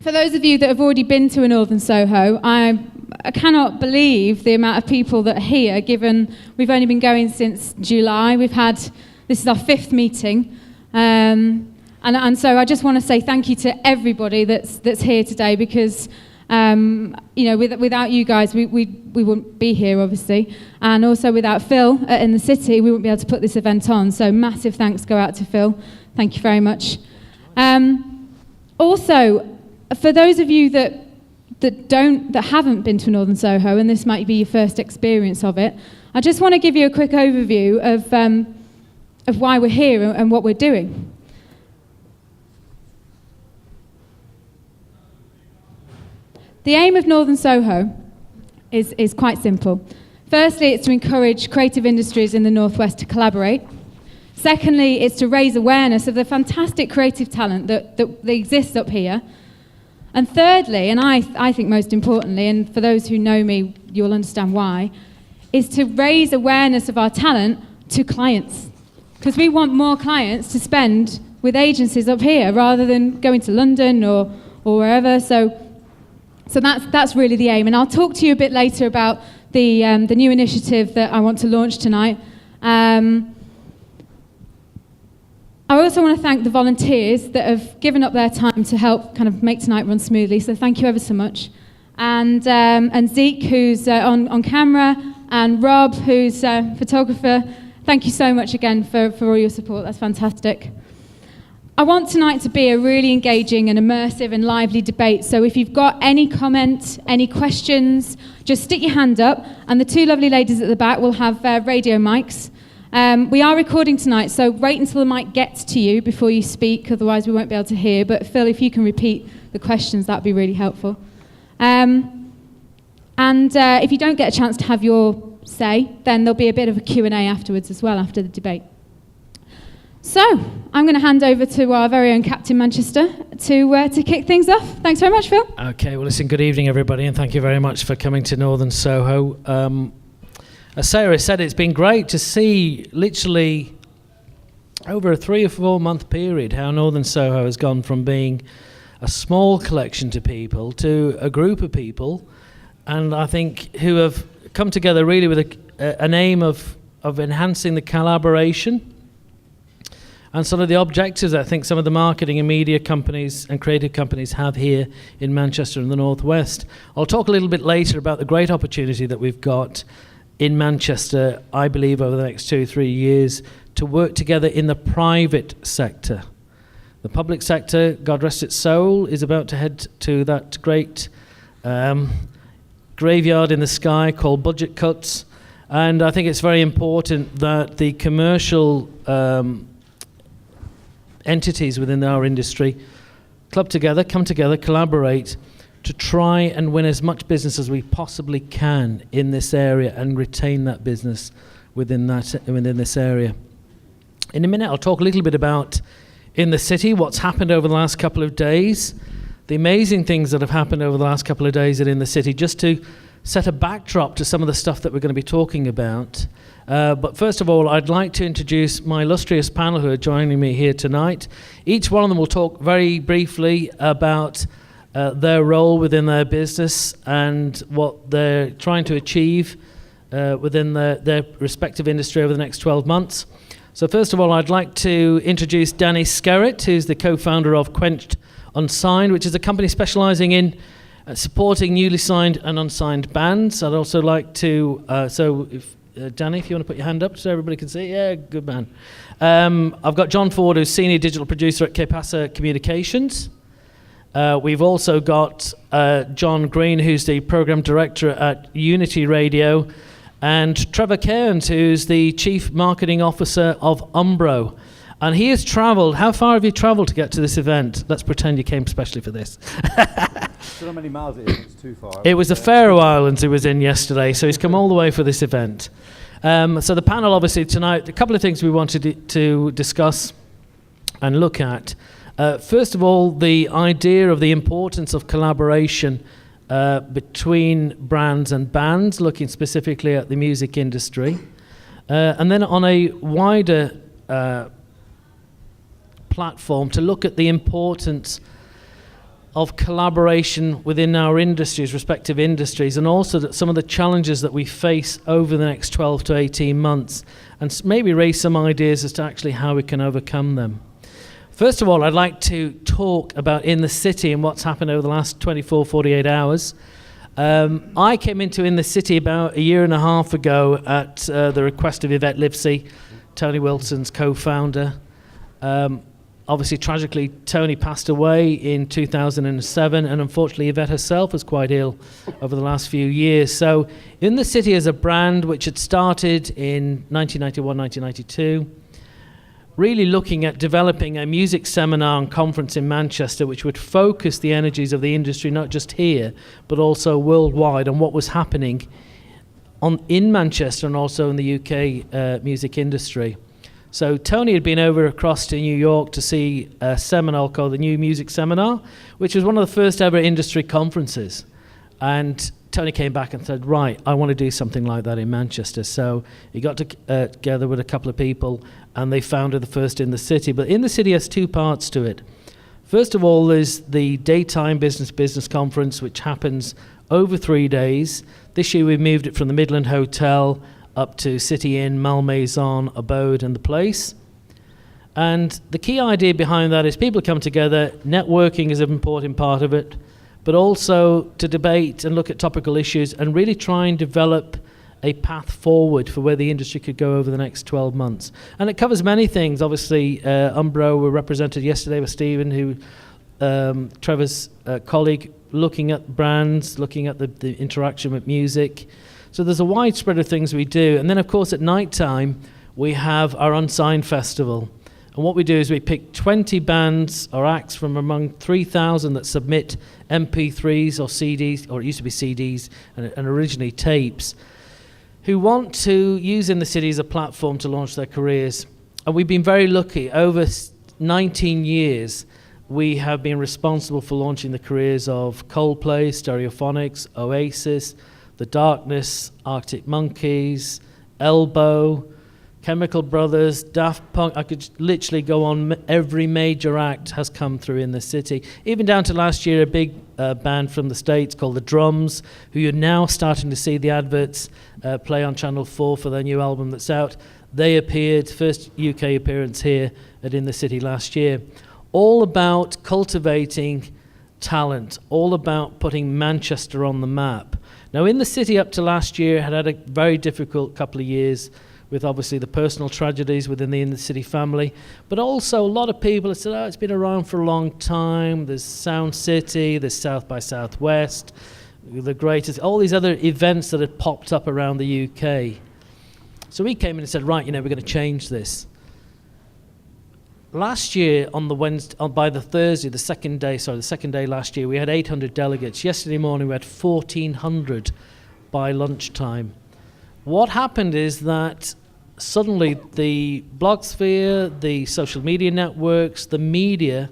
For those of you that have already been to a Northern Soho, I cannot believe the amount of people that are here, given we've only been going since July. This is our 5th meeting. And so I just want to say thank you to everybody that's here today, because without you guys, we wouldn't be here, obviously. And also without Phil in the city, we wouldn't be able to put this event on. So massive thanks go out to Phil. Thank you very much. Also, for those of you that haven't been to Northern Soho, and this might be your first experience of it, I just want to give you a quick overview of why we're here and what we're doing. The aim of Northern Soho is quite simple. Firstly, it's to encourage creative industries in the Northwest to collaborate. Secondly, it's to raise awareness of the fantastic creative talent that exists up here. And thirdly, and I think most importantly, and for those who know me, you'll understand why, is to raise awareness of our talent to clients. Because we want more clients to spend with agencies up here rather than going to London or wherever. So that's really the aim. And I'll talk to you a bit later about the new initiative that I want to launch tonight. I also want to thank the volunteers that have given up their time to help kind of make tonight run smoothly, so thank you ever so much. And Zeke, who's on camera, and Rob, who's photographer, thank you so much again for all your support. That's fantastic. I want tonight to be a really engaging and immersive and lively debate, so if you've got any comments, any questions, just stick your hand up, and the 2 lovely ladies at the back will have radio mics. We are recording tonight, so wait until the mic gets to you before you speak, otherwise we won't be able to hear. But Phil, if you can repeat the questions, that'd be really helpful. And if you don't get a chance to have your say, then there'll be a bit of a Q&A afterwards as well, after the debate. So, I'm going to hand over to our very own Captain Manchester to kick things off. Thanks very much, Phil. Okay, well listen, good evening everybody, and thank you very much for coming to Northern Soho. As Sarah said, it's been great to see, literally over a 3 or 4 month period, how Northern Soho has gone from being a small collection to people to a group of people, and I think who have come together really with an aim of enhancing the collaboration and some of the objectives I think some of the marketing and media companies and creative companies have here in Manchester and the Northwest. I'll talk a little bit later about the great opportunity that we've got in Manchester, I believe, over the next 2-3 years, to work together in the private sector. The public sector, God rest its soul, is about to head to that great graveyard in the sky called budget cuts, and I think it's very important that the commercial entities within our industry come together, collaborate, to try and win as much business as we possibly can in this area and retain that business within this area. In a minute, I'll talk a little bit about in the city, what's happened over the last couple of days, the amazing things that have happened over the last couple of days in the city, just to set a backdrop to some of the stuff that we're going to be talking about. But first of all, I'd like to introduce my illustrious panel who are joining me here tonight. Each one of them will talk very briefly about their role within their business and what they're trying to achieve within their respective industry over the next 12 months. So first of all, I'd like to introduce Danny Skerritt, who's the co-founder of Quenched Unsigned, which is a company specialising in supporting newly signed and unsigned bands. I'd also like to, Danny, if you want to put your hand up so everybody can see. Yeah, good man. I've got John Ford, who's Senior Digital Producer at Kepasa Communications. We've also got John Green, who's the Programme Director at Unity Radio, and Trevor Cairns, who's the Chief Marketing Officer of Umbro. And he has travelled. How far have you travelled to get to this event? Let's pretend you came specially for this. I don't know how many miles it is. It's too far. It was the Faroe Islands he was in yesterday, so he's come all the way for this event. So the panel, obviously, tonight, a couple of things we wanted to discuss and look at. First of all, the idea of the importance of collaboration between brands and bands, looking specifically at the music industry. And then on a wider platform, to look at the importance of collaboration within our industries, respective industries, and also some of the challenges that we face over the next 12 to 18 months, and maybe raise some ideas as to actually how we can overcome them. First of all, I'd like to talk about In the City and what's happened over the last 24, 48 hours. I came into In the City about a year and a half ago at the request of Yvette Livesey, Tony Wilson's co-founder. Obviously, tragically, Tony passed away in 2007, and unfortunately, Yvette herself was quite ill over the last few years. So, In the City as a brand, which had started in 1991, 1992, really looking at developing a music seminar and conference in Manchester, which would focus the energies of the industry, not just here, but also worldwide, on what was happening in Manchester and also in the UK music industry. So Tony had been over across to New York to see a seminar called the New Music Seminar, which was one of the first ever industry conferences. And Tony came back and said, right, I want to do something like that in Manchester. So he got together with a couple of people and they founded the first In the City. But In the City has two parts to it. First of all, there's the daytime business conference, which happens over 3 days. This year we moved it from the Midland Hotel up to City Inn, Malmaison, Abode and The Place. And the key idea behind that is people come together, networking is an important part of it, but also to debate and look at topical issues and really try and develop a path forward for where the industry could go over the next 12 months. And it covers many things. Obviously, Umbro were represented yesterday with Stephen, who Trevor's colleague, looking at brands, looking at the interaction with music. So there's a wide spread of things we do. And then, of course, at night time, we have our Unsigned Festival. And what we do is we pick 20 bands or acts from among 3,000 that submit MP3s or CDs, or it used to be CDs and originally tapes, who want to use In the City as a platform to launch their careers. And we've been very lucky. Over 19 years, we have been responsible for launching the careers of Coldplay, Stereophonics, Oasis, The Darkness, Arctic Monkeys, Elbow, Chemical Brothers, Daft Punk. I could literally go on. Every major act has come through In the City. Even down to last year, a big band from the States called The Drums, who you're now starting to see the adverts play on Channel 4 for their new album that's out. They appeared, first UK appearance here at In the City last year. All about cultivating talent, all about putting Manchester on the map. Now, In the City up to last year had a very difficult couple of years with obviously the personal tragedies within the In the City family, but also a lot of people have said, oh, it's been around for a long time. There's Sound City, there's South by Southwest, the greatest, all these other events that had popped up around the UK. So we came in and said, right, we're going to change this. Last year on the Wednesday, by the Thursday, the second day last year, we had 800 delegates. Yesterday morning we had 1,400 by lunchtime. What happened is that suddenly the blogosphere, the social media networks, the media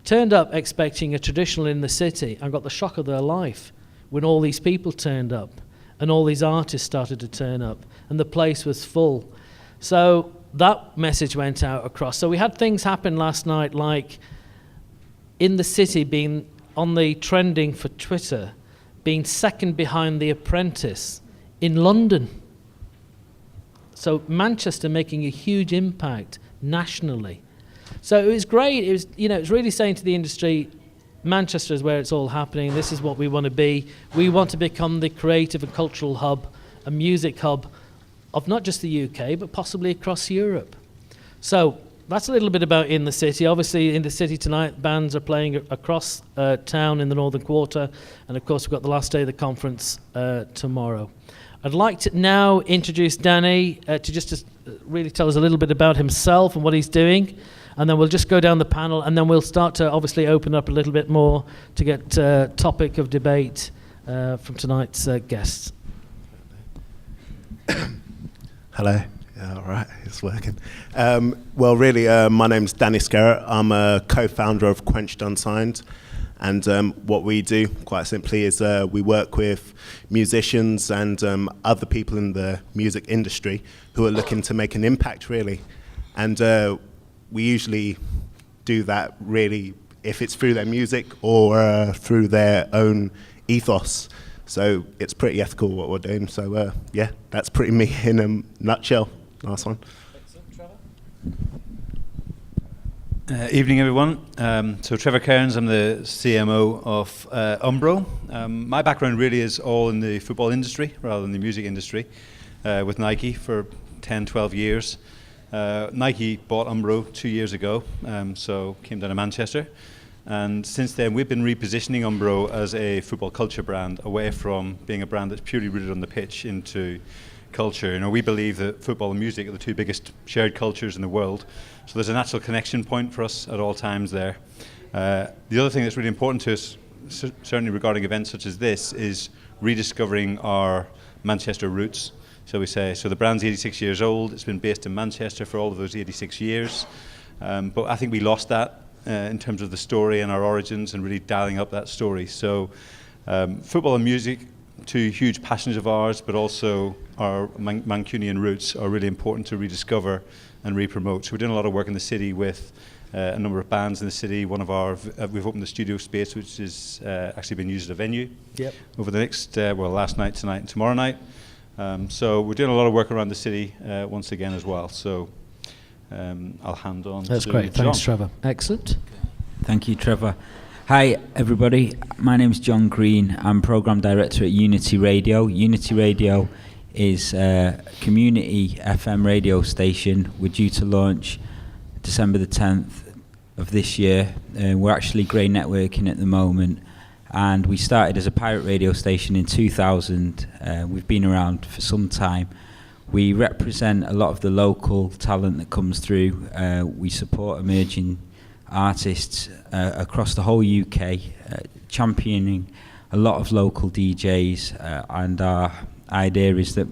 turned up expecting a traditional In the City and got the shock of their life when all these people turned up and all these artists started to turn up and the place was full. So that message went out across. So we had things happen last night like In the City being on the trending for Twitter, being second behind The Apprentice in London. So Manchester making a huge impact nationally. So it was great. It was, it was really saying to the industry, Manchester is where it's all happening. This is what we want to be. We want to become the creative and cultural hub, a music hub of not just the UK, but possibly across Europe. So that's a little bit about In the City. Obviously, In the City tonight, bands are playing across town in the Northern Quarter. And of course, we've got the last day of the conference tomorrow. I'd like to now introduce Danny to really tell us a little bit about himself and what he's doing. And then we'll just go down the panel, and then we'll start to obviously open up a little bit more to get topic of debate from tonight's guests. Hello. Yeah, all right, it's working. Well, really, my name's Danny Skerritt. I'm a co-founder of Quenched Unsigned. And what we do, quite simply, is we work with musicians and other people in the music industry who are looking to make an impact, really. And we usually do that really if it's through their music or through their own ethos. So it's pretty ethical what we're doing. So yeah, that's pretty me in a nutshell. Nice one. Evening, everyone. So Trevor Cairns, I'm the CMO of Umbro. My background really is all in the football industry rather than the music industry, with Nike for 10, 12 years. Nike bought Umbro 2 years ago, so came down to Manchester. And since then, we've been repositioning Umbro as a football culture brand away from being a brand that's purely rooted on the pitch into culture. You know, we believe that football and music are the two biggest shared cultures in the world. So there's a natural connection point for us at all times there. The other thing that's really important to us, certainly regarding events such as this, is rediscovering our Manchester roots. So we say, so the brand's 86 years old, it's been based in Manchester for all of those 86 years. But I think we lost that in terms of the story and our origins and really dialing up that story. So football and music, two huge passions of ours, but also our Mancunian roots are really important to rediscover and re-promote. So we're doing a lot of work in the city with a number of bands in the city. One of our, we've opened the studio space, which is actually been used as a venue over the next, last night, tonight and tomorrow night. So we're doing a lot of work around the city once again as well. So I'll hand on That's to great. John. Thanks, Trevor. Excellent. Thank you, Trevor. Hi, everybody. My name's John Green. I'm Programme Director at Unity Radio. Unity Radio is a community FM radio station. We're due to launch December the 10th of this year. We're actually grey networking at the moment. And we started as a pirate radio station in 2000. We've been around for some time. We represent a lot of the local talent that comes through. We support emerging artists across the whole UK, championing a lot of local DJs, and our idea is that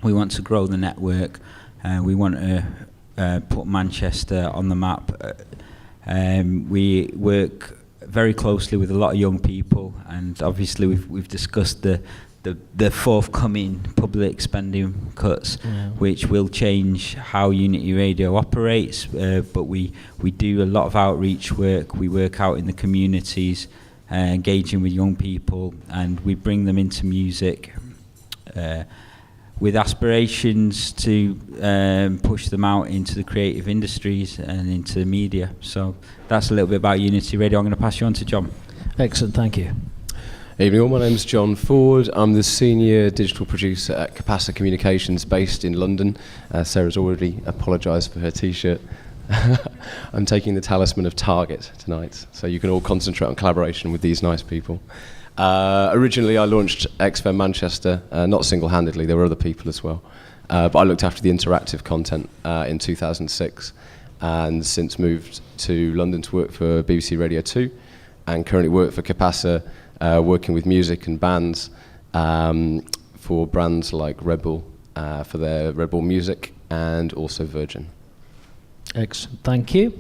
we want to grow the network. We want to put Manchester on the map. We work very closely with a lot of young people, and obviously we've discussed the forthcoming public spending cuts, which will change how Unity Radio operates, but we do a lot of outreach work. We work out in the communities, engaging with young people, and we bring them into music with aspirations to push them out into the creative industries and into the media. So that's a little bit about Unity Radio. I'm going to pass you on to John. Excellent. Thank you. Evening all, my name's John Ford. I'm the senior digital producer at Capacity Communications based in London. Sarah's already apologised for her t-shirt. I'm taking the talisman of Target tonight, so you can all concentrate on collaboration with these nice people. Originally I launched XFM Manchester, not single-handedly, there were other people as well. But I looked after the interactive content in 2006 and since moved to London to work for BBC Radio 2 and currently work for Capacity, working with music and bands for brands like Red Bull, for their Red Bull music, and also Virgin. Excellent. Thank you.